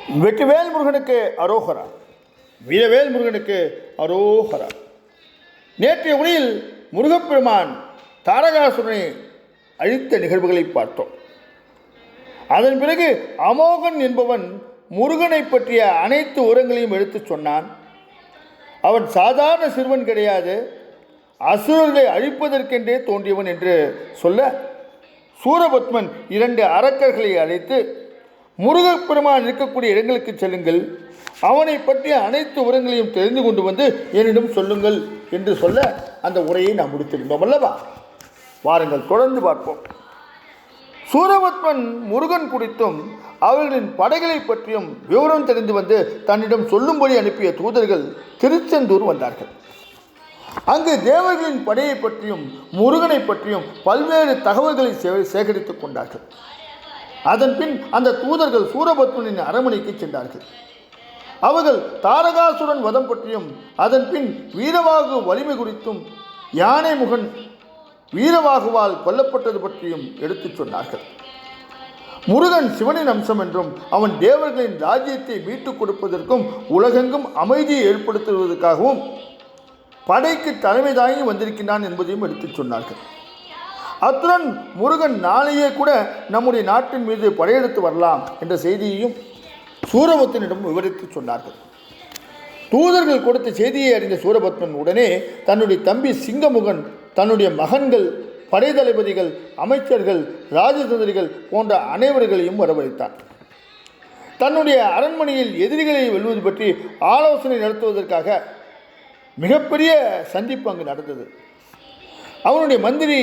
வெற்றிவேல் முருகனுக்கு அரோகரா, வீரவேல் முருகனுக்கு அரோகரா. நேற்றைய உரையில் முருகப்பெருமான் தாரகாசுரனை அழித்த நிகழ்வுகளை பார்த்தோம். அதன் பிறகு அமோகன் என்பவன் முருகனை பற்றிய அனைத்து உரங்களையும் எடுத்து சொன்னான். அவன் சாதாரண சிறுவன் கிடையாது, அசுரர்களை அழிப்பதற்கென்றே தோன்றியவன் என்று சொல்ல, சூரபத்மன் 2 அரக்கர்களை அழைத்து முருகப்பெருமான் இருக்கக்கூடிய இடங்களுக்கு செல்லுங்கள், அவனை பற்றிய அனைத்து உரங்களையும் தெரிந்து கொண்டு வந்து என்னிடம் சொல்லுங்கள் என்று சொல்ல அந்த உரையை நாம் முடித்திருந்தோம் அல்லவா? வாருங்கள் தொடர்ந்து பார்ப்போம். சூரபத்மன் முருகன் குறித்தும் அவர்களின் படைகளை பற்றியும் விவரம் தெரிந்து வந்து தன்னிடம் சொல்லும்படி அனுப்பிய தூதர்கள் திருச்செந்தூர் வந்தார்கள். அங்கு தேவர்களின் படையை பற்றியும் முருகனை பற்றியும் பல்வேறு தகவல்களை சேகரித்துக் கொண்டார்கள். அதன் பின் அந்த தூதர்கள் சூரபத்மனின் அரண்மனைக்கு சென்றார்கள். அவர்கள் தாரகாசுரன் வதம் பற்றியும் அதன் பின் வீரவாகு வலிமை குறித்தும் யானை முகன் வீரவாகுவால் கொல்லப்பட்டது பற்றியும் எடுத்துச் சொன்னார்கள். முருகன் சிவனின் அம்சம் என்றும் அவன் தேவர்களின் ராஜ்யத்தை மீட்டுக் கொடுப்பதற்கும் உலகெங்கும் அமைதியை ஏற்படுத்துவதற்காகவும் படைக்கு தலைமை தாங்கி வந்திருக்கின்றான் என்பதையும் எடுத்துச் சொன்னார்கள். அத்துடன் முருகன் நாளையே கூட நம்முடைய நாட்டின் மீது படையெடுத்து வரலாம் என்ற செய்தியையும் சூரபத்மனிடம் விவரித்து சொன்னார்கள். தூதர்கள் கொடுத்த செய்தியை அறிந்த சூரபத்மன் உடனே தன்னுடைய தம்பி சிங்கமுகன், தன்னுடைய மகன்கள், படை தளபதிகள், அமைச்சர்கள், ராஜதந்திரிகள் போன்ற அனைவர்களையும் வரவழைத்தார். தன்னுடைய அரண்மனையில் எதிரிகளை வெல்வது பற்றி ஆலோசனை நடத்துவதற்காக மிகப்பெரிய சந்திப்பு அங்கு நடந்தது. அவனுடைய மந்திரி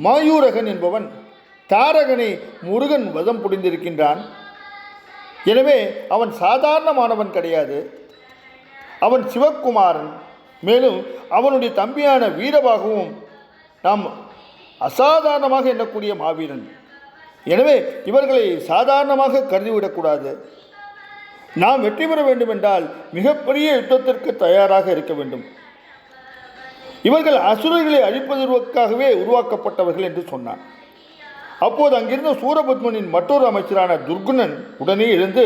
மாயூரகன் என்பவன் தாரகனை முருகன் வதம் புரிந்திருக்கின்றான், எனவே அவன் சாதாரணமானவன் கிடையாது, அவன் சிவகுமாரன், மேலும் அவனுடைய தம்பியான வீரபாகவும் நாம் அசாதாரணமாக எண்ணக்கூடிய மாவீரன், எனவே இவர்களை சாதாரணமாக கருதிவிடக்கூடாது. நாம் வெற்றி பெற வேண்டுமென்றால் மிகப்பெரிய யுத்தத்திற்கு தயாராக இருக்க வேண்டும். இவர்கள் அசுரர்களை அழிப்பதற்காகவே உருவாக்கப்பட்டவர்கள் என்று சொன்னான். அப்போது அங்கிருந்த சூரபத்மனின் மற்றொரு அமைச்சரான துர்குணன் உடனே எழுந்து,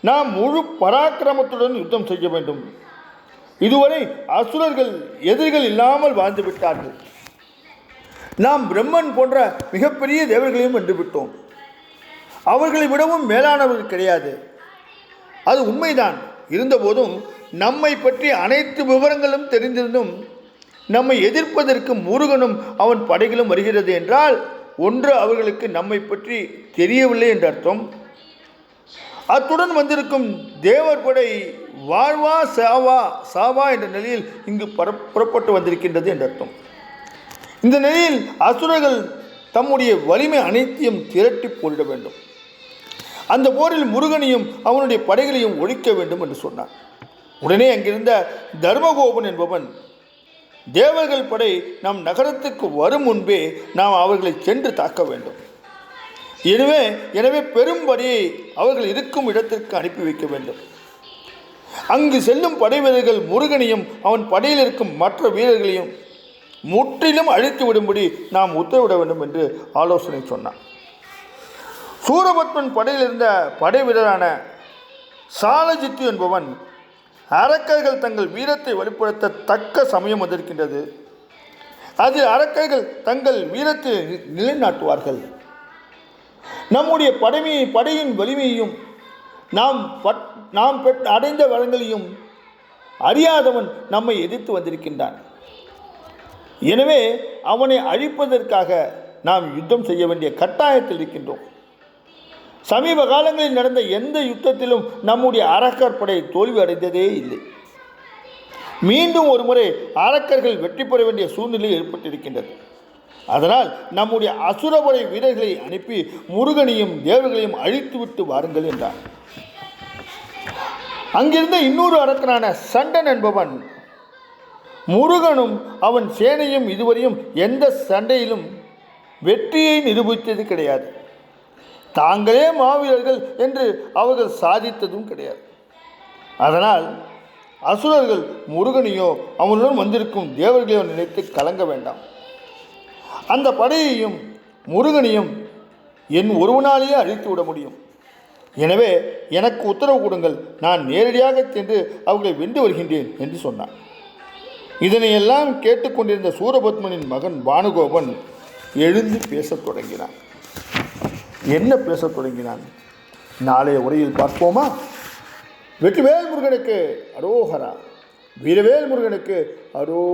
நாம் முழு பராக்கிரமத்துடன் யுத்தம் செய்ய வேண்டும். இதுவரை அசுரர்கள் எதிரிகள் இல்லாமல் வாழ்ந்து விட்டார்கள். நாம் பிரம்மன் போன்ற மிகப்பெரிய தேவர்களையும் வென்றுவிட்டோம். அவர்களை விடவும் மேலானவர்கள் கிடையாது. அது உண்மைதான். இருந்தபோதும் நம்மை பற்றி அனைத்து விவரங்களும் தெரிந்திருந்தும் நம்மை எதிர்ப்பதற்கு முருகனும் அவன் படைகளும் வருகிறது என்றால் ஒன்று அவர்களுக்கு நம்மை பற்றி தெரியவில்லை என்ற அர்த்தம். அத்துடன் வந்திருக்கும் தேவர் படை வாழ்வா சாவா என்ற நிலையில் இங்கு புறப்பட்டு வந்திருக்கின்றது என்ற அர்த்தம். இந்த நிலையில் அசுரர்கள் தம்முடைய வலிமை அனைத்தையும் திரட்டி போரிட வேண்டும். அந்த போரில் முருகனையும் அவனுடைய படைகளையும் ஒழிக்க வேண்டும் என்று சொன்னார். உடனே அங்கிருந்த தர்மகோபன் என்பவன், தேவர்கள் படை நம் நகரத்துக்கு வரும் முன்பே நாம் அவர்களை சென்று தாக்க வேண்டும். எனவே பெரும்படையை அவர்கள் இருக்கும் இடத்திற்கு அனுப்பி வைக்க வேண்டும். அங்கு செல்லும் படை வீரர்கள் முருகனையும் அவன் படையில் இருக்கும் மற்ற வீரர்களையும் முற்றிலும் அழித்து விடும்படி நாம் உத்தரவிட வேண்டும் என்று ஆலோசனை சொன்னான். சூரபத்மன் படையில் இருந்த படை வீரரான சாலஜித்து என்பவன், அரக்கர்கள் தங்கள் வீரத்தை வெளிப்படுத்த தக்க சமயம் வந்திருக்கின்றது, அதில் அரக்கர்கள் தங்கள் வீரத்தை நிலைநாட்டுவார்கள். நம்முடைய படையின் வலிமையையும் நாம் அடைந்த வளங்களையும் அறியாதவன் நம்மை எதிர்த்து வந்திருக்கின்றான். எனவே அவனை அழிப்பதற்காக நாம் யுத்தம் செய்ய வேண்டிய கட்டாயத்தில் இருக்கின்றோம். சமீப காலங்களில் நடந்த எந்த யுத்தத்திலும் நம்முடைய அரக்கர் படை தோல்வி அடைந்ததே இல்லை. மீண்டும் ஒரு முறை அரக்கர்கள் வெற்றி பெற வேண்டிய சூழ்நிலை ஏற்பட்டிருக்கின்றது. அதனால் நம்முடைய அசுரபடை வீரர்களை அனுப்பி முருகனையும் தேவர்களையும் அழித்துவிட்டு வாருங்கள் என்றார். அங்கிருந்த இன்னொரு அரக்கனான சண்டன் என்பவன், முருகனும் அவன் சேனையும் இதுவரையும் எந்த சண்டையிலும் வெற்றியை நிரூபித்தது கிடையாது, தாங்களே மாவீரர்கள் என்று அவர்கள் சாதித்ததும் கிடையாது. அதனால் அசுரர்கள் முருகனையோ அவனுடன் வந்திருக்கும் தேவர்களையோ நினைத்து கலங்க வேண்டாம். அந்த படையையும் முருகனையும் என் ஒருவனாலேயே அழித்து விட முடியும். எனவே எனக்கு உத்தரவு கொடுங்கள், நான் நேரடியாக சென்று அவர்களை வென்று வருகின்றேன் என்று சொன்னான். இதனையெல்லாம் கேட்டுக்கொண்டிருந்த சூரபத்மனின் மகன் பானுகோபன் எழுந்து பேசத் தொடங்கினான். என்ன பேசத் தொடங்கினான்? நாளைய உரையில் பார்ப்போமா? வெற்றிவேல் முருகனுக்கு அரோகரா. வீரவேல் முருகனுக்கு அரோ